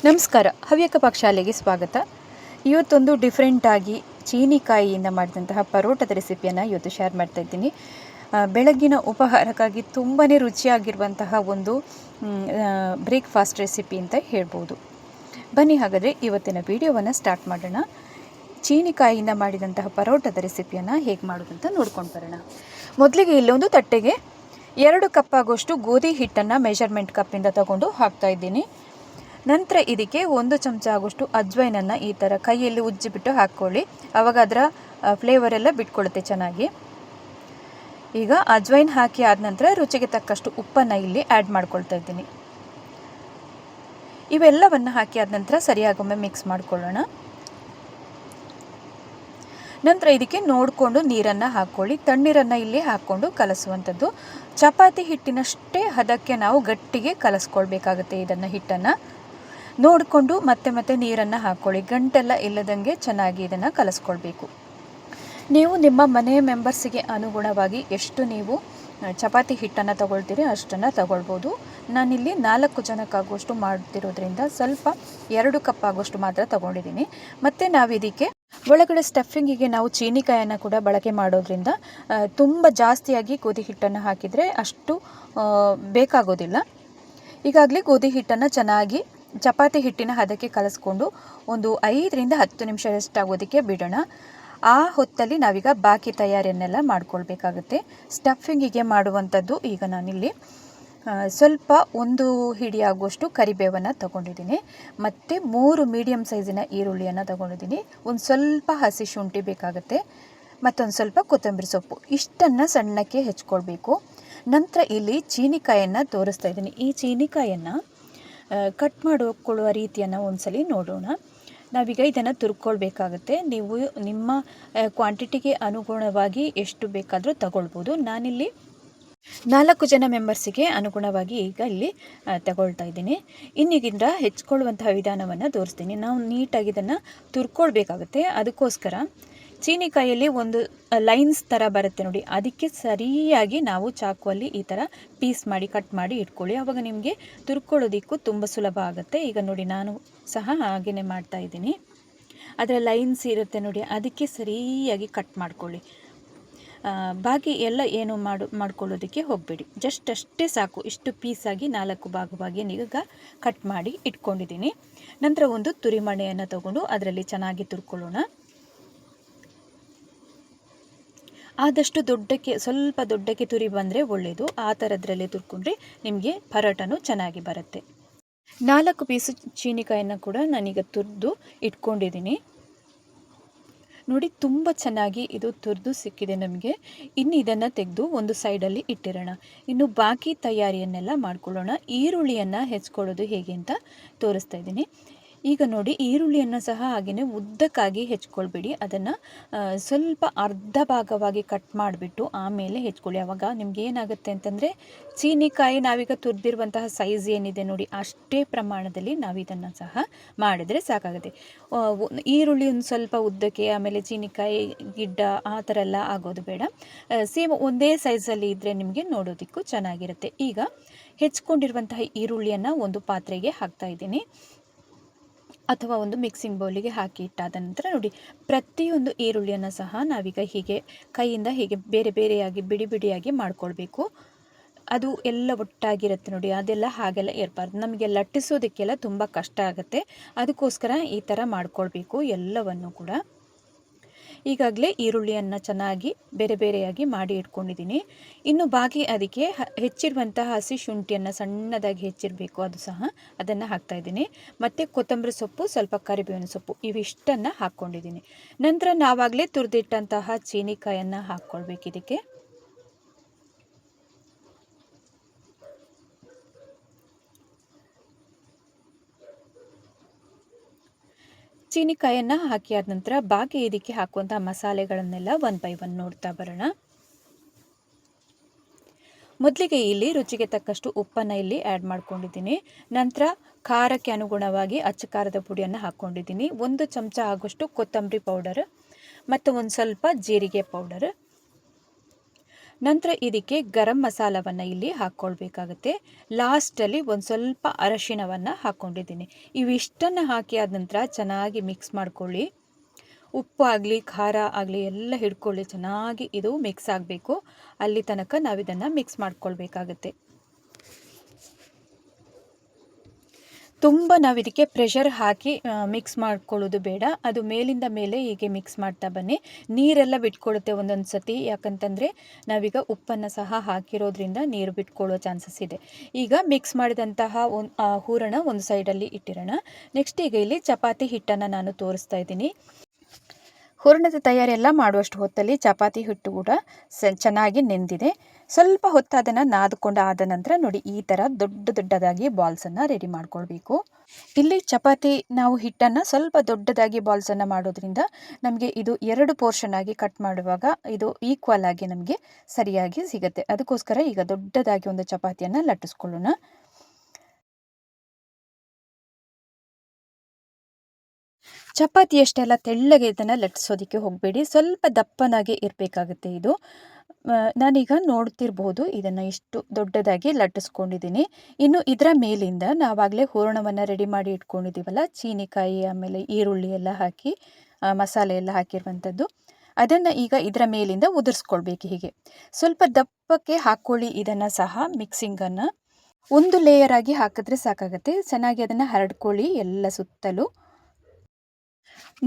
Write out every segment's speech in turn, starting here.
ನಮಸ್ಕಾರ, ಹವ್ಯಕ ಪಾಕಶಾಲೆಗೆ ಸ್ವಾಗತ. ಇವತ್ತೊಂದು ಡಿಫ್ರೆಂಟಾಗಿ ಚೀನಿಕಾಯಿಯಿಂದ ಮಾಡಿದಂತಹ ಪರೋಟದ ರೆಸಿಪಿಯನ್ನು ಇವತ್ತು ಶೇರ್ ಮಾಡ್ತಾ ಇದ್ದೀನಿ. ಬೆಳಗ್ಗಿನ ಉಪಹಾರಕ್ಕಾಗಿ ತುಂಬಾ ರುಚಿಯಾಗಿರುವಂತಹ ಒಂದು ಬ್ರೇಕ್ಫಾಸ್ಟ್ ರೆಸಿಪಿ ಅಂತ ಹೇಳ್ಬೋದು. ಬನ್ನಿ ಹಾಗಾದರೆ ಇವತ್ತಿನ ವಿಡಿಯೋವನ್ನು ಸ್ಟಾರ್ಟ್ ಮಾಡೋಣ. ಚೀನಿಕಾಯಿಯಿಂದ ಮಾಡಿದಂತಹ ಪರೋಟದ ರೆಸಿಪಿಯನ್ನು ಹೇಗೆ ಮಾಡೋದಂತ ನೋಡ್ಕೊಂಡು ಬರೋಣ. ಮೊದಲಿಗೆ ಇಲ್ಲೊಂದು ತಟ್ಟೆಗೆ 2 ಕಪ್ ಆಗೋಷ್ಟು ಗೋಧಿ ಹಿಟ್ಟನ್ನು ಮೆಷರ್ಮೆಂಟ್ ಕಪ್ಪಿಂದ ತಗೊಂಡು ಹಾಕ್ತಾಯಿದ್ದೀನಿ. ನಂತರ ಇದಕ್ಕೆ 1 ಚಮಚ ಆಗೋಷ್ಟು ಅಜ್ವೈನನ್ನು ಈ ಥರ ಕೈಯಲ್ಲಿ ಉಜ್ಜಿಬಿಟ್ಟು ಹಾಕ್ಕೊಳ್ಳಿ. ಆವಾಗ ಅದರ ಫ್ಲೇವರ್ ಎಲ್ಲ ಬಿಟ್ಕೊಳ್ಳುತ್ತೆ ಚೆನ್ನಾಗಿ. ಈಗ ಅಜ್ವೈನ್ ಹಾಕಿ ಆದ ನಂತರ ರುಚಿಗೆ ತಕ್ಕಷ್ಟು ಉಪ್ಪನ್ನು ಇಲ್ಲಿ ಆ್ಯಡ್ ಮಾಡ್ಕೊಳ್ತಾ ಇದ್ದೀನಿ. ಇವೆಲ್ಲವನ್ನು ಹಾಕಿ ಆದ ನಂತರ ಸರಿಯಾಗೊಮ್ಮೆ ಮಿಕ್ಸ್ ಮಾಡ್ಕೊಳ್ಳೋಣ. ನಂತರ ಇದಕ್ಕೆ ನೋಡಿಕೊಂಡು ನೀರನ್ನು ಹಾಕ್ಕೊಳ್ಳಿ. ತಣ್ಣೀರನ್ನು ಇಲ್ಲಿ ಹಾಕ್ಕೊಂಡು ಕಲಸುವಂಥದ್ದು. ಚಪಾತಿ ಹಿಟ್ಟಿನಷ್ಟೇ ಹದಕ್ಕೆ ನಾವು ಗಟ್ಟಿಗೆ ಕಲಸ್ಕೊಳ್ಬೇಕಾಗುತ್ತೆ. ಇದನ್ನು ಹಿಟ್ಟನ್ನು ನೋಡಿಕೊಂಡು ಮತ್ತೆ ಮತ್ತೆ ನೀರನ್ನು ಹಾಕ್ಕೊಳ್ಳಿ. ಗಂಟೆಲ್ಲ ಇಲ್ಲದಂಗೆ ಚೆನ್ನಾಗಿ ಇದನ್ನು ಕಲಸ್ಕೊಳ್ಬೇಕು. ನೀವು ನಿಮ್ಮ ಮನೆಯ ಮೆಂಬರ್ಸಿಗೆ ಅನುಗುಣವಾಗಿ ಎಷ್ಟು ನೀವು ಚಪಾತಿ ಹಿಟ್ಟನ್ನು ತಗೊಳ್ತೀರಿ ಅಷ್ಟನ್ನು ತಗೊಳ್ಬೋದು. ನಾನಿಲ್ಲಿ 4 ಜನಕ್ಕಾಗುವಷ್ಟು ಮಾಡ್ತಿರೋದ್ರಿಂದ ಸ್ವಲ್ಪ 2 ಕಪ್ ಆಗುವಷ್ಟು ಮಾತ್ರ ತಗೊಂಡಿದ್ದೀನಿ. ಮತ್ತು ನಾವು ಇದಕ್ಕೆ ಒಳಗಡೆ ಸ್ಟಫಿಂಗಿಗೆ ನಾವು ಚೀನಿಕಾಯನ್ನು ಕೂಡ ಬಳಕೆ ಮಾಡೋದ್ರಿಂದ ತುಂಬ ಜಾಸ್ತಿಯಾಗಿ ಗೋಧಿ ಹಿಟ್ಟನ್ನು ಹಾಕಿದರೆ ಅಷ್ಟು ಬೇಕಾಗೋದಿಲ್ಲ. ಈಗಾಗಲೇ ಗೋಧಿ ಹಿಟ್ಟನ್ನು ಚೆನ್ನಾಗಿ ಚಪಾತಿ ಹಿಟ್ಟಿನ ಹದಕ್ಕೆ ಕಲಸ್ಕೊಂಡು ಒಂದು 5 ರಿಂದ 10 ನಿಮಿಷ ರೆಸ್ಟ್ ಆಗೋದಕ್ಕೆ ಬಿಡೋಣ. ಆ ಹೊತ್ತಲ್ಲಿ ನಾವೀಗ ಬಾಕಿ ತಯಾರಿಯನ್ನೆಲ್ಲ ಮಾಡ್ಕೊಳ್ಬೇಕಾಗುತ್ತೆ. ಸ್ಟಫಿಂಗಿಗೆ ಮಾಡುವಂಥದ್ದು ಈಗ ನಾನಿಲ್ಲಿ ಸ್ವಲ್ಪ 1 ಹಿಡಿ ಆಗುವಷ್ಟು ಕರಿಬೇವನ್ನು ತಗೊಂಡಿದ್ದೀನಿ. ಮತ್ತು 3 ಮೀಡಿಯಮ್ ಸೈಜಿನ ಈರುಳ್ಳಿಯನ್ನು ತಗೊಂಡಿದ್ದೀನಿ. ಒಂದು ಸ್ವಲ್ಪ ಹಸಿ ಶುಂಠಿ ಬೇಕಾಗುತ್ತೆ. ಮತ್ತೊಂದು ಸ್ವಲ್ಪ ಕೊತ್ತಂಬರಿ ಸೊಪ್ಪು. ಇಷ್ಟನ್ನು ಸಣ್ಣಕ್ಕೆ ಹೆಚ್ಕೊಳ್ಬೇಕು. ನಂತರ ಇಲ್ಲಿ ಚೀನಿಕಾಯನ್ನು ತೋರಿಸ್ತಾ ಇದ್ದೀನಿ. ಈ ಚೀನಿಕಾಯನ್ನು ಕಟ್ ಮಾಡಿಕೊಳ್ಳುವ ರೀತಿಯನ್ನು ಒಂದ್ಸಲಿ ನೋಡೋಣ. ನಾವೀಗ ಇದನ್ನು ತುರ್ಕೊಳ್ಬೇಕಾಗತ್ತೆ. ನೀವು ನಿಮ್ಮ ಕ್ವಾಂಟಿಟಿಗೆ ಅನುಗುಣವಾಗಿ ಎಷ್ಟು ಬೇಕಾದರೂ ತಗೊಳ್ಬೋದು. ನಾನಿಲ್ಲಿ 4 ಜನ ಮೆಂಬರ್ಸಿಗೆ ಅನುಗುಣವಾಗಿ ಈಗ ಇಲ್ಲಿ ತಗೊಳ್ತಾ ಇದ್ದೀನಿ. ಇನ್ನೀಗಿಂದ ಹೆಚ್ಕೊಳ್ಳುವಂತಹ ವಿಧಾನವನ್ನು ತೋರಿಸ್ತೀನಿ. ನಾವು ನೀಟಾಗಿ ಇದನ್ನು ತುರ್ಕೊಳ್ಬೇಕಾಗುತ್ತೆ. ಅದಕ್ಕೋಸ್ಕರ ಚೀನಿಕಾಯಲ್ಲಿ ಒಂದು ಲೈನ್ಸ್ ಥರ ಬರುತ್ತೆ ನೋಡಿ, ಅದಕ್ಕೆ ಸರಿಯಾಗಿ ನಾವು ಚಾಕುವಲ್ಲಿ ಈ ಥರ ಪೀಸ್ ಮಾಡಿ ಕಟ್ ಮಾಡಿ ಇಟ್ಕೊಳ್ಳಿ. ಆವಾಗ ನಿಮಗೆ ತುರ್ಕೊಳ್ಳೋದಕ್ಕೂ ತುಂಬ ಸುಲಭ ಆಗುತ್ತೆ. ಈಗ ನೋಡಿ ನಾನು ಸಹ ಹಾಗೆಯೇ ಮಾಡ್ತಾ ಇದ್ದೀನಿ. ಅದರ ಲೈನ್ಸ್ ಇರುತ್ತೆ ನೋಡಿ, ಅದಕ್ಕೆ ಸರಿಯಾಗಿ ಕಟ್ ಮಾಡ್ಕೊಳ್ಳಿ. ಬಾಕಿ ಎಲ್ಲ ಏನು ಮಾಡ್ಕೊಳ್ಳೋದಕ್ಕೆ ಹೋಗಬೇಡಿ. ಜಸ್ಟ್ ಅಷ್ಟೇ ಸಾಕು. ಇಷ್ಟು ಪೀಸಾಗಿ 4 ಭಾಗವಾಗಿ ಈಗ ಕಟ್ ಮಾಡಿ ಇಟ್ಕೊಂಡಿದ್ದೀನಿ. ನಂತರ ಒಂದು ತುರಿಮಣೆಯನ್ನು ತಗೊಂಡು ಅದರಲ್ಲಿ ಚೆನ್ನಾಗಿ ತುರ್ಕೊಳ್ಳೋಣ. ಆದಷ್ಟು ಸ್ವಲ್ಪ ದೊಡ್ಡಕ್ಕೆ ತುರಿ ಬಂದರೆ ಒಳ್ಳೆಯದು. ಆ ಥರದ್ರಲ್ಲಿ ತುರ್ಕೊಂಡ್ರೆ ನಿಮಗೆ ಪರೋಟನೂ ಚೆನ್ನಾಗಿ ಬರುತ್ತೆ. 4 ಪೀಸು ಚೀನಿಕಾಯನ್ನು ಕೂಡ ನಾನೀಗ ತುರಿದು ಇಟ್ಕೊಂಡಿದ್ದೀನಿ ನೋಡಿ. ತುಂಬ ಚೆನ್ನಾಗಿ ಇದು ತುರಿದು ಸಿಕ್ಕಿದೆ ನಮಗೆ. ಇನ್ನು ಇದನ್ನು ತೆಗೆದು ಒಂದು ಸೈಡಲ್ಲಿ ಇಟ್ಟಿರೋಣ. ಇನ್ನು ಬಾಕಿ ತಯಾರಿಯನ್ನೆಲ್ಲ ಮಾಡ್ಕೊಳ್ಳೋಣ. ಈರುಳ್ಳಿಯನ್ನು ಹೆಚ್ಕೊಳ್ಳೋದು ಹೇಗೆ ಅಂತ ತೋರಿಸ್ತಾ ಇದ್ದೀನಿ. ಈಗ ನೋಡಿ, ಈರುಳ್ಳಿಯನ್ನು ಸಹ ಹಾಗೆಯೇ ಉದ್ದಕ್ಕಾಗಿ ಹೆಚ್ಕೊಳ್ಬೇಡಿ. ಅದನ್ನು ಸ್ವಲ್ಪ ಅರ್ಧ ಭಾಗವಾಗಿ ಕಟ್ ಮಾಡಿಬಿಟ್ಟು ಆಮೇಲೆ ಹೆಚ್ಕೊಳ್ಳಿ. ಆವಾಗ ನಿಮ್ಗೆ ಏನಾಗುತ್ತೆ ಅಂತಂದರೆ ಚೀನಿಕಾಯಿ ನಾವೀಗ ತುರಿದಿರುವಂತಹ ಸೈಜ್ ಏನಿದೆ ನೋಡಿ, ಅಷ್ಟೇ ಪ್ರಮಾಣದಲ್ಲಿ ನಾವು ಇದನ್ನು ಸಹ ಮಾಡಿದರೆ ಸಾಕಾಗುತ್ತೆ. ಈರುಳ್ಳಿ ಒಂದು ಸ್ವಲ್ಪ ಉದ್ದಕ್ಕೆ, ಆಮೇಲೆ ಚೀನಿಕಾಯಿ ಗಿಡ್ಡ ಆ ಥರ ಎಲ್ಲ ಆಗೋದು ಬೇಡ. ಸೇಮ್ ಒಂದೇ ಸೈಜಲ್ಲಿ ಇದ್ದರೆ ನಿಮಗೆ ನೋಡೋದಕ್ಕೂ ಚೆನ್ನಾಗಿರುತ್ತೆ. ಈಗ ಹೆಚ್ಕೊಂಡಿರುವಂತಹ ಈರುಳ್ಳಿಯನ್ನು ಒಂದು ಪಾತ್ರೆಗೆ ಹಾಕ್ತಾಯಿದ್ದೀನಿ ಅಥವಾ ಒಂದು ಮಿಕ್ಸಿಂಗ್ ಬೌಲಿಗೆ ಹಾಕಿ ಇಟ್ಟಾದ ನಂತರ ನೋಡಿ, ಪ್ರತಿಯೊಂದು ಈರುಳ್ಳಿಯನ್ನು ಸಹ ನಾವೀಗ ಹೀಗೆ ಕೈಯಿಂದ ಹೀಗೆ ಬೇರೆ ಬೇರೆಯಾಗಿ ಬಿಡಿ ಬಿಡಿಯಾಗಿ ಮಾಡ್ಕೊಳ್ಬೇಕು. ಅದು ಎಲ್ಲ ಒಟ್ಟಾಗಿರುತ್ತೆ ನೋಡಿ, ಅದೆಲ್ಲ ಹಾಗೆಲ್ಲ ಇರಬಾರ್ದು. ನಮಗೆ ಲಟ್ಟಿಸೋದಕ್ಕೆಲ್ಲ ತುಂಬ ಕಷ್ಟ ಆಗುತ್ತೆ. ಅದಕ್ಕೋಸ್ಕರ ಈ ಥರ ಮಾಡ್ಕೊಳ್ಬೇಕು ಎಲ್ಲವನ್ನು ಕೂಡ. ಈಗಾಗಲೇ ಈರುಳ್ಳಿಯನ್ನು ಚೆನ್ನಾಗಿ ಬೇರೆ ಬೇರೆಯಾಗಿ ಮಾಡಿ ಇಟ್ಕೊಂಡಿದ್ದೀನಿ. ಇನ್ನು ಬಾಕಿ ಅದಕ್ಕೆ ಹೆಚ್ಚಿರುವಂತಹ ಹಸಿ ಶುಂಠಿಯನ್ನು ಸಣ್ಣದಾಗಿ ಹೆಚ್ಚಿರಬೇಕು, ಅದು ಸಹ ಅದನ್ನು ಹಾಕ್ತಾಯಿದ್ದೀನಿ. ಮತ್ತು ಕೊತ್ತಂಬರಿ ಸೊಪ್ಪು, ಸ್ವಲ್ಪ ಕರಿಬೇವಿನ ಸೊಪ್ಪು, ಇವಿಷ್ಟನ್ನು ಹಾಕ್ಕೊಂಡಿದ್ದೀನಿ. ನಂತರ ನಾವಾಗಲೇ ತುರಿದಿಟ್ಟಂತಹ ಚೀನಿಕಾಯನ್ನು ಹಾಕ್ಕೊಳ್ಬೇಕು ಇದಕ್ಕೆ. ಚೀನಿಕಾಯನ್ನು ಹಾಕಿ ಆದ ನಂತರ ಬಾಕಿ ಇದಕ್ಕೆ ಹಾಕುವಂಥ ಮಸಾಲೆಗಳನ್ನೆಲ್ಲ 1 by 1 ನೋಡ್ತಾ ಬರೋಣ. ಮೊದಲಿಗೆ ಇಲ್ಲಿ ರುಚಿಗೆ ತಕ್ಕಷ್ಟು ಉಪ್ಪನ್ನು ಇಲ್ಲಿ ಆ್ಯಡ್ ಮಾಡ್ಕೊಂಡಿದ್ದೀನಿ. ನಂತರ ಖಾರಕ್ಕೆ ಅನುಗುಣವಾಗಿ ಅಚ್ಚ ಖಾರದ ಪುಡಿಯನ್ನು ಹಾಕ್ಕೊಂಡಿದ್ದೀನಿ. 1 ಚಮಚ ಆಗುವಷ್ಟು ಕೊತ್ತಂಬರಿ ಪೌಡರ್ ಮತ್ತು ಒಂದು ಸ್ವಲ್ಪ ಜೀರಿಗೆ ಪೌಡರ್. ನಂತರ ಇದಕ್ಕೆ ಗರಂ ಮಸಾಲವನ್ನು ಇಲ್ಲಿ ಹಾಕ್ಕೊಳ್ಬೇಕಾಗುತ್ತೆ. ಲಾಸ್ಟಲ್ಲಿ ಒಂದು ಸ್ವಲ್ಪ ಅರಶಿಣವನ್ನು ಹಾಕ್ಕೊಂಡಿದ್ದೀನಿ. ಇವಿಷ್ಟನ್ನು ಹಾಕಿ ಆದ ನಂತರ ಚೆನ್ನಾಗಿ ಮಿಕ್ಸ್ ಮಾಡ್ಕೊಳ್ಳಿ. ಉಪ್ಪು ಆಗಲಿ ಖಾರ ಆಗಲಿ ಎಲ್ಲ ಹಿಡ್ಕೊಳ್ಳಿ, ಚೆನ್ನಾಗಿ ಇದು ಮಿಕ್ಸ್ ಆಗಬೇಕು. ಅಲ್ಲಿ ತನಕ ನಾವು ಇದನ್ನು ಮಿಕ್ಸ್ ಮಾಡ್ಕೊಳ್ಬೇಕಾಗತ್ತೆ. ತುಂಬ ನಾವು ಇದಕ್ಕೆ ಪ್ರೆಷರ್ ಹಾಕಿ ಮಿಕ್ಸ್ ಮಾಡ್ಕೊಳ್ಳೋದು ಬೇಡ. ಅದು ಮೇಲಿಂದ ಮೇಲೆ ಹೀಗೆ ಮಿಕ್ಸ್ ಮಾಡ್ತಾ ಬನ್ನಿ. ನೀರೆಲ್ಲ ಬಿಟ್ಕೊಳ್ಳುತ್ತೆ ಒಂದೊಂದು ಸತಿ, ಯಾಕಂತಂದರೆ ನಾವೀಗ ಉಪ್ಪನ್ನು ಸಹ ಹಾಕಿರೋದ್ರಿಂದ ನೀರು ಬಿಟ್ಕೊಳ್ಳೋ ಚಾನ್ಸಸ್ ಇದೆ. ಈಗ ಮಿಕ್ಸ್ ಮಾಡಿದಂತಹ ಹೂರಣ ಒಂದು ಸೈಡಲ್ಲಿ ಇಟ್ಟಿರೋಣ. ನೆಕ್ಸ್ಟ್ ಈಗ ಇಲ್ಲಿ ಚಪಾತಿ ಹಿಟ್ಟನ್ನು ನಾನು ತೋರಿಸ್ತಾ ಇದ್ದೀನಿ. ಹೂರಣದ ತಯಾರಿ ಎಲ್ಲ ಮಾಡುವಷ್ಟು ಹೊತ್ತಲ್ಲಿ ಚಪಾತಿ ಹಿಟ್ಟು ಕೂಡ ಚೆನ್ನಾಗಿ ನೆಂದಿದೆ. ಸ್ವಲ್ಪ ಹೊತ್ತು ಅದನ್ನು ನಾದ್ಕೊಂಡು ಆದ ನಂತರ ನೋಡಿ ಈ ಥರ ದೊಡ್ಡದಾಗಿ ಬಾಲ್ಸನ್ನು ರೆಡಿ ಮಾಡ್ಕೊಳ್ಬೇಕು. ಇಲ್ಲಿ ಚಪಾತಿ ನಾವು ಹಿಟ್ಟನ್ನು ಸ್ವಲ್ಪ ದೊಡ್ಡದಾಗಿ ಬಾಲ್ಸನ್ನು ಮಾಡೋದ್ರಿಂದ ನಮಗೆ ಇದು 2 ಪೋರ್ಷನ್ ಆಗಿ ಕಟ್ ಮಾಡುವಾಗ ಇದು ಈಕ್ವಲ್ ಆಗಿ ನಮಗೆ ಸರಿಯಾಗಿ ಸಿಗುತ್ತೆ. ಅದಕ್ಕೋಸ್ಕರ ಈಗ ದೊಡ್ಡದಾಗಿ ಒಂದು ಚಪಾತಿಯನ್ನು ಲಟ್ಟಿಸ್ಕೊಳ್ಳೋಣ. ಚಪಾತಿ ಅಷ್ಟೆಲ್ಲ ತೆಳ್ಳಗೆ ಇದನ್ನು ಲಟ್ಟಿಸೋದಕ್ಕೆ ಹೋಗಬೇಡಿ, ಸ್ವಲ್ಪ ದಪ್ಪನಾಗಿ ಇರಬೇಕಾಗುತ್ತೆ ಇದು. ನಾನೀಗ ನೋಡ್ತಿರ್ಬೋದು ಇದನ್ನು ಇಷ್ಟು ದೊಡ್ಡದಾಗಿ ಲಟ್ಟಿಸ್ಕೊಂಡಿದ್ದೀನಿ. ಇನ್ನು ಇದರ ಮೇಲಿಂದ ನಾವಾಗಲೇ ಹೂರಣವನ್ನು ರೆಡಿ ಮಾಡಿ ಇಟ್ಕೊಂಡಿದ್ದೀವಲ್ಲ, ಚೀನಿಕಾಯಿ ಆಮೇಲೆ ಈರುಳ್ಳಿ ಎಲ್ಲ ಹಾಕಿ ಮಸಾಲೆ ಎಲ್ಲ ಹಾಕಿರುವಂಥದ್ದು, ಅದನ್ನು ಈಗ ಇದರ ಮೇಲಿಂದ ಉದುರಿಸ್ಕೊಳ್ಬೇಕು. ಹೀಗೆ ಸ್ವಲ್ಪ ದಪ್ಪಕ್ಕೆ ಹಾಕ್ಕೊಳ್ಳಿ. ಇದನ್ನು ಸಹ ಮಿಕ್ಸಿಂಗನ್ನು ಒಂದು ಲೇಯರ್ ಆಗಿ ಹಾಕಿದ್ರೆ ಸಾಕಾಗುತ್ತೆ. ಚೆನ್ನಾಗಿ ಅದನ್ನು ಹರಡ್ಕೊಳ್ಳಿ ಎಲ್ಲ ಸುತ್ತಲೂ.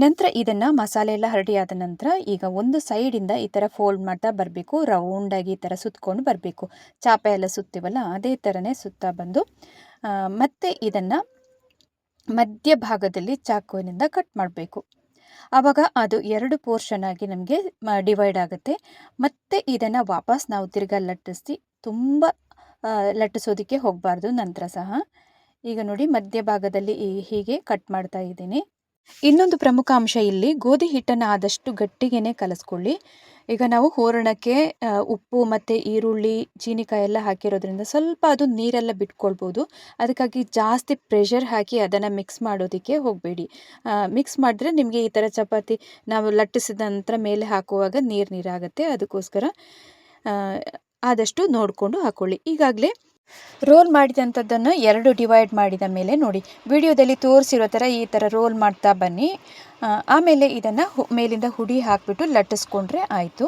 ನಂತರ ಇದನ್ನು ಮಸಾಲೆ ಎಲ್ಲ ಹರಡಿ ಆದ ನಂತರ ಈಗ ಒಂದು ಸೈಡಿಂದ ಈ ಥರ ಫೋಲ್ಡ್ ಮಾಡ್ತಾ ಬರಬೇಕು. ರೌಂಡಾಗಿ ಈ ಥರ ಸುತ್ತಕೊಂಡು ಬರಬೇಕು. ಚಾಪೆ ಎಲ್ಲ ಸುತ್ತೀವಲ್ಲ ಅದೇ ಥರನೇ ಸುತ್ತಾ ಬಂದು ಮತ್ತೆ ಇದನ್ನು ಮಧ್ಯಭಾಗದಲ್ಲಿ ಚಾಕುವಿನಿಂದ ಕಟ್ ಮಾಡಬೇಕು. ಆವಾಗ ಅದು 2 ಪೋರ್ಷನ್ ಆಗಿ ನಮಗೆ ಡಿವೈಡ್ ಆಗುತ್ತೆ. ಮತ್ತು ಇದನ್ನು ವಾಪಸ್ ನಾವು ತಿರ್ಗಾ ಲಟ್ಟಿಸಿ ತುಂಬ ಲಟ್ಟಿಸೋದಕ್ಕೆ ಹೋಗಬಾರ್ದು. ನಂತರ ಸಹ ಈಗ ನೋಡಿ ಮಧ್ಯಭಾಗದಲ್ಲಿ ಹೀಗೆ ಕಟ್ ಮಾಡ್ತಾ ಇದ್ದೀನಿ. ಇನ್ನೊಂದು ಪ್ರಮುಖ ಅಂಶ ಇಲ್ಲಿ, ಗೋಧಿ ಹಿಟ್ಟನ್ನು ಆದಷ್ಟು ಗಟ್ಟಿಗೆನೆ ಕಲಿಸ್ಕೊಳ್ಳಿ. ಈಗ ನಾವು ಹೂರಣಕ್ಕೆ ಉಪ್ಪು ಮತ್ತು ಈರುಳ್ಳಿ ಚೀನಿಕಾಯಿ ಎಲ್ಲ ಹಾಕಿರೋದ್ರಿಂದ ಸ್ವಲ್ಪ ಅದು ನೀರೆಲ್ಲ ಬಿಟ್ಕೊಳ್ಬೋದು. ಅದಕ್ಕಾಗಿ ಜಾಸ್ತಿ ಪ್ರೆಷರ್ ಹಾಕಿ ಅದನ್ನು ಮಿಕ್ಸ್ ಮಾಡೋದಕ್ಕೆ ಹೋಗಬೇಡಿ. ಮಿಕ್ಸ್ ಮಾಡಿದ್ರೆ ನಿಮಗೆ ಈ ಥರ ಚಪಾತಿ ನಾವು ಲಟ್ಟಿಸಿದ ನಂತರ ಮೇಲೆ ಹಾಕುವಾಗ ನೀರಾಗುತ್ತೆ. ಅದಕ್ಕೋಸ್ಕರ ಆದಷ್ಟು ನೋಡಿಕೊಂಡು ಹಾಕ್ಕೊಳ್ಳಿ. ಈಗಾಗಲೇ ರೋಲ್ ಮಾಡಿದಂಥದ್ದನ್ನು 2 ಡಿವೈಡ್ ಮಾಡಿದ ಮೇಲೆ ನೋಡಿ ವಿಡಿಯೋದಲ್ಲಿ ತೋರಿಸಿರೋ ಥರ ಈ ಥರ ರೋಲ್ ಮಾಡ್ತಾ ಬನ್ನಿ. ಆಮೇಲೆ ಇದನ್ನು ಮೇಲಿಂದ ಹುಡಿ ಹಾಕಿಬಿಟ್ಟು ಲಟ್ಟಿಸ್ಕೊಂಡ್ರೆ ಆಯಿತು.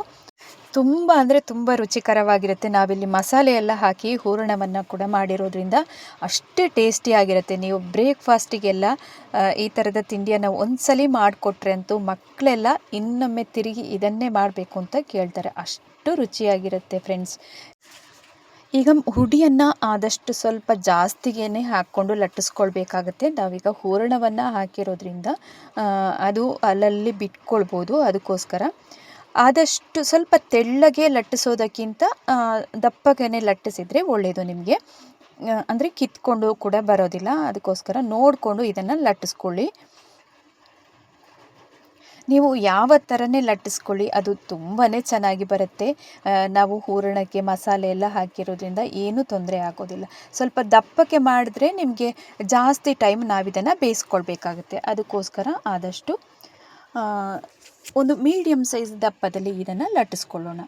ತುಂಬ ಅಂದರೆ ತುಂಬ ರುಚಿಕರವಾಗಿರುತ್ತೆ. ನಾವಿಲ್ಲಿ ಮಸಾಲೆ ಎಲ್ಲ ಹಾಕಿ ಹೂರಣವನ್ನು ಕೂಡ ಮಾಡಿರೋದ್ರಿಂದ ಅಷ್ಟೇ ಟೇಸ್ಟಿಯಾಗಿರುತ್ತೆ. ನೀವು ಬ್ರೇಕ್ಫಾಸ್ಟಿಗೆಲ್ಲ ಈ ಥರದ ತಿಂಡಿಯನ್ನು ಒಂದ್ಸಲಿ ಮಾಡಿಕೊಟ್ರೆ ಅಂತೂ ಮಕ್ಕಳೆಲ್ಲ ಇನ್ನೊಮ್ಮೆ ತಿರುಗಿ ಇದನ್ನೇ ಮಾಡಬೇಕು ಅಂತ ಕೇಳ್ತಾರೆ. ಅಷ್ಟು ರುಚಿಯಾಗಿರುತ್ತೆ ಫ್ರೆಂಡ್ಸ್. ಈಗ ಹುಡಿಯನ್ನು ಆದಷ್ಟು ಸ್ವಲ್ಪ ಜಾಸ್ತಿಗೇ ಹಾಕ್ಕೊಂಡು ಲಟ್ಟಿಸ್ಕೊಳ್ಬೇಕಾಗತ್ತೆ. ನಾವೀಗ ಹೂರಣವನ್ನು ಹಾಕಿರೋದ್ರಿಂದ ಅದು ಅಲ್ಲಲ್ಲಿ ಬಿಟ್ಕೊಳ್ಬೋದು. ಅದಕ್ಕೋಸ್ಕರ ಆದಷ್ಟು ಸ್ವಲ್ಪ ತೆಳ್ಳಗೆ ಲಟ್ಟಿಸೋದಕ್ಕಿಂತ ದಪ್ಪಗೆ ಲಟ್ಟಿಸಿದರೆ ಒಳ್ಳೆಯದು ನಿಮಗೆ. ಅಂದರೆ ಕಿತ್ಕೊಂಡು ಕೂಡ ಬರೋದಿಲ್ಲ. ಅದಕ್ಕೋಸ್ಕರ ನೋಡಿಕೊಂಡು ಇದನ್ನು ಲಟ್ಟಿಸ್ಕೊಳ್ಳಿ. ನೀವು ಯಾವ ಥರನೇ ಲಟ್ಟಿಸ್ಕೊಳ್ಳಿ, ಅದು ತುಂಬಾ ಚೆನ್ನಾಗಿ ಬರುತ್ತೆ. ನಾವು ಹೂರಣಕ್ಕೆ ಮಸಾಲೆ ಎಲ್ಲ ಹಾಕಿರೋದ್ರಿಂದ ಏನೂ ತೊಂದರೆ ಆಗೋದಿಲ್ಲ. ಸ್ವಲ್ಪ ದಪ್ಪಕ್ಕೆ ಮಾಡಿದ್ರೆ ನಿಮಗೆ ಜಾಸ್ತಿ ಟೈಮ್ ನಾವಿದನ್ನು ಬೇಯಿಸ್ಕೊಳ್ಬೇಕಾಗುತ್ತೆ. ಅದಕ್ಕೋಸ್ಕರ ಆದಷ್ಟು ಒಂದು ಮೀಡಿಯಮ್ ಸೈಜ್ ದಪ್ಪದಲ್ಲಿ ಇದನ್ನು ಲಟ್ಟಿಸ್ಕೊಳ್ಳೋಣ.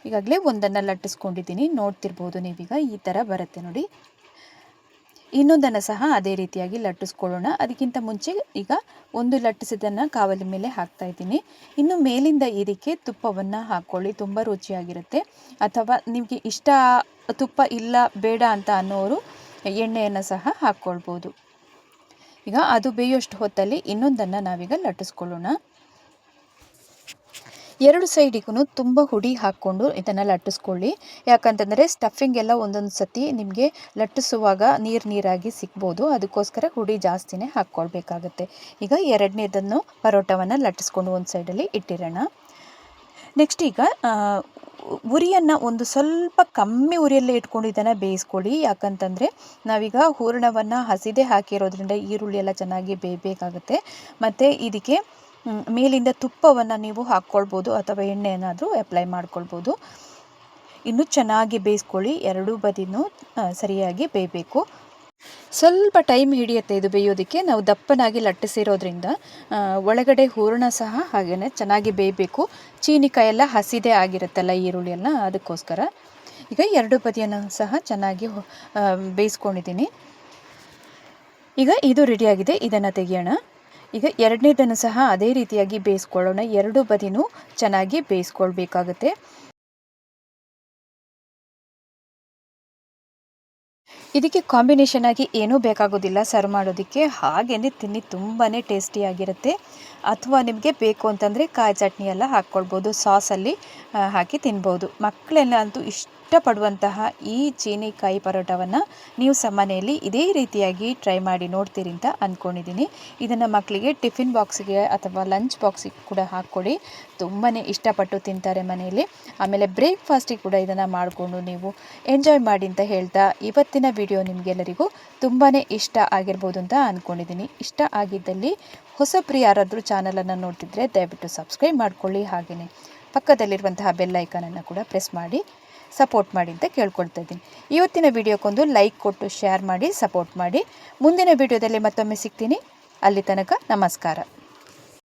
ಈಗಾಗಲೇ ಒಂದನ್ನು ಲಟ್ಟಿಸ್ಕೊಂಡಿದ್ದೀನಿ, ನೋಡ್ತಿರ್ಬೋದು ನೀವೀಗ ಈ ಥರ ಬರುತ್ತೆ ನೋಡಿ. ಇನ್ನೊಂದನ್ನು ಸಹ ಅದೇ ರೀತಿಯಾಗಿ ಲಟ್ಟಿಸ್ಕೊಳ್ಳೋಣ. ಅದಕ್ಕಿಂತ ಮುಂಚೆ ಈಗ ಒಂದು ಲಟ್ಟಿಸಿದ್ದನ್ನು ಕಾವಲಿ ಮೇಲೆ ಹಾಕ್ತಾ ಇದ್ದೀನಿ. ಇನ್ನು ಮೇಲಿಂದ ಇದಕ್ಕೆ ತುಪ್ಪವನ್ನು ಹಾಕ್ಕೊಳ್ಳಿ, ತುಂಬ ರುಚಿಯಾಗಿರುತ್ತೆ. ಅಥವಾ ನಿಮಗೆ ಇಷ್ಟ ತುಪ್ಪ ಇಲ್ಲ ಬೇಡ ಅಂತ ಅನ್ನೋರು ಎಣ್ಣೆಯನ್ನು ಸಹ ಹಾಕ್ಕೊಳ್ಬೋದು. ಈಗ ಅದು ಬೇಯೋಷ್ಟು ಹೊತ್ತಲ್ಲಿ ಇನ್ನೊಂದನ್ನು ನಾವೀಗ ಲಟ್ಟಿಸ್ಕೊಳ್ಳೋಣ. 2 ಸೈಡಿಗೂ ತುಂಬ ಹುಡಿ ಹಾಕ್ಕೊಂಡು ಇದನ್ನು ಲಟ್ಟಿಸ್ಕೊಳ್ಳಿ. ಯಾಕಂತಂದರೆ ಸ್ಟಫಿಂಗ್ ಎಲ್ಲ ಒಂದೊಂದು ಸತಿ ನಿಮಗೆ ಲಟ್ಟಿಸುವಾಗ ನೀರಾಗಿ ಸಿಗ್ಬೋದು. ಅದಕ್ಕೋಸ್ಕರ ಹುಡಿ ಜಾಸ್ತಿನೇ ಹಾಕ್ಕೊಳ್ಬೇಕಾಗತ್ತೆ. ಈಗ 2ನೇದನ್ನು ಪರೋಟವನ್ನು ಲಟ್ಟಿಸ್ಕೊಂಡು ಒಂದು ಸೈಡಲ್ಲಿ ಇಟ್ಟಿರೋಣ. ನೆಕ್ಸ್ಟ್ ಈಗ ಉರಿಯನ್ನು ಒಂದು ಸ್ವಲ್ಪ ಕಮ್ಮಿ ಉರಿಯಲ್ಲೇ ಇಟ್ಕೊಂಡು ಇದನ್ನು ಬೇಯಿಸ್ಕೊಳ್ಳಿ. ಯಾಕಂತಂದರೆ ನಾವೀಗ ಹೂರಣವನ್ನು ಹಸಿದೇ ಹಾಕಿರೋದ್ರಿಂದ ಈರುಳ್ಳಿ ಎಲ್ಲ ಚೆನ್ನಾಗಿ ಬೇಯಬೇಕಾಗುತ್ತೆ. ಮತ್ತು ಇದಕ್ಕೆ ಮೇಲಿಂದ ತುಪ್ಪವನ್ನು ನೀವು ಹಾಕ್ಕೊಳ್ಬೋದು ಅಥವಾ ಎಣ್ಣೆಯನ್ನಾದರೂ ಅಪ್ಲೈ ಮಾಡ್ಕೊಳ್ಬೋದು. ಇನ್ನೂ ಚೆನ್ನಾಗಿ ಬೇಯಿಸ್ಕೊಳ್ಳಿ. 2 ಬದಿನೂ ಸರಿಯಾಗಿ ಬೇಯಬೇಕು. ಸ್ವಲ್ಪ ಟೈಮ್ ಹಿಡಿಯುತ್ತೆ ಇದು ಬೇಯೋದಕ್ಕೆ. ನಾವು ದಪ್ಪನಾಗಿ ಲಟ್ಟಿಸಿರೋದ್ರಿಂದ ಒಳಗಡೆ ಹೂರಣ ಸಹ ಹಾಗೆಯೇ ಚೆನ್ನಾಗಿ ಬೇಯಬೇಕು. ಚೀನಿಕಾಯಿ ಎಲ್ಲ ಹಸಿದೇ ಆಗಿರುತ್ತಲ್ಲ ಈರುಳ್ಳಿ ಎಲ್ಲ, ಅದಕ್ಕೋಸ್ಕರ. ಈಗ ಎರಡು ಬದಿಯನ್ನು ಸಹ ಚೆನ್ನಾಗಿ ಬೇಯಿಸ್ಕೊಂಡಿದ್ದೀನಿ. ಈಗ ಇದು ರೆಡಿಯಾಗಿದೆ, ಇದನ್ನು ತೆಗೆಯೋಣ. ಈಗ ಎರಡನೇದನ್ನು ಸಹ ಅದೇ ರೀತಿಯಾಗಿ ಬೇಯಿಸ್ಕೊಳ್ಳೋಣ. ಎರಡು ಬದಿನೂ ಚೆನ್ನಾಗಿ ಬೇಯಿಸ್ಕೊಳ್ಬೇಕಾಗುತ್ತೆ. ಇದಕ್ಕೆ ಕಾಂಬಿನೇಷನ್ ಆಗಿ ಏನೂ ಬೇಕಾಗೋದಿಲ್ಲ ಸರ್ವ್ ಮಾಡೋದಕ್ಕೆ. ಹಾಗೆಯೇ ತಿನ್ನಿ ತುಂಬಾ ಟೇಸ್ಟಿಯಾಗಿರುತ್ತೆ. ಅಥವಾ ನಿಮಗೆ ಬೇಕು ಅಂತಂದರೆ ಕಾಯಿ ಚಟ್ನಿ ಎಲ್ಲ ಹಾಕ್ಕೊಳ್ಬೋದು, ಸಾಸಲ್ಲಿ ಹಾಕಿ ತಿನ್ಬೋದು. ಮಕ್ಕಳೆಲ್ಲ ಅಂತೂ ಇಷ್ಟಪಡುವಂತಹ ಈ ಚೀನಿಕಾಯಿ ಪರೋಟವನ್ನು ನೀವು ಸಹ ಮನೆಯಲ್ಲಿ ಇದೇ ರೀತಿಯಾಗಿ ಟ್ರೈ ಮಾಡಿ ನೋಡ್ತೀರಿ ಅಂತ ಅಂದ್ಕೊಂಡಿದ್ದೀನಿ. ಇದನ್ನು ಮಕ್ಕಳಿಗೆ ಟಿಫಿನ್ ಬಾಕ್ಸಿಗೆ ಅಥವಾ ಲಂಚ್ ಬಾಕ್ಸಿಗೆ ಕೂಡ ಹಾಕ್ಕೊಡಿ, ತುಂಬಾ ಇಷ್ಟಪಟ್ಟು ತಿಂತಾರೆ ಮನೆಯಲ್ಲಿ. ಆಮೇಲೆ ಬ್ರೇಕ್ಫಾಸ್ಟಿಗೆ ಕೂಡ ಇದನ್ನು ಮಾಡಿಕೊಂಡು ನೀವು ಎಂಜಾಯ್ ಮಾಡಿ ಅಂತ ಹೇಳ್ತಾ, ಇವತ್ತಿನ ವಿಡಿಯೋ ನಿಮಗೆಲ್ಲರಿಗೂ ತುಂಬಾ ಇಷ್ಟ ಆಗಿರ್ಬೋದು ಅಂತ ಅಂದ್ಕೊಂಡಿದ್ದೀನಿ. ಇಷ್ಟ ಆಗಿದ್ದಲ್ಲಿ ಹೊಸಬ್ರು ಯಾರಾದರೂ ಚಾನಲನ್ನು ನೋಡ್ತಿದ್ರೆ ದಯವಿಟ್ಟು ಸಬ್ಸ್ಕ್ರೈಬ್ ಮಾಡ್ಕೊಳ್ಳಿ. ಹಾಗೆಯೇ ಪಕ್ಕದಲ್ಲಿರುವಂತಹ ಬೆಲ್ ಐಕಾನನ್ನು ಕೂಡ ಪ್ರೆಸ್ ಮಾಡಿ ಸಪೋರ್ಟ್ ಮಾಡಿ ಅಂತ ಕೇಳ್ಕೊಳ್ತಾ ಇದ್ದೀನಿ. ಇವತ್ತಿನ ವಿಡಿಯೋಕ್ಕೊಂದು ಲೈಕ್ ಕೊಟ್ಟು ಶೇರ್ ಮಾಡಿ ಸಪೋರ್ಟ್ ಮಾಡಿ. ಮುಂದಿನ ವಿಡಿಯೋದಲ್ಲಿ ಮತ್ತೊಮ್ಮೆ ಸಿಗ್ತೀನಿ. ಅಲ್ಲಿ ತನಕ ನಮಸ್ಕಾರ.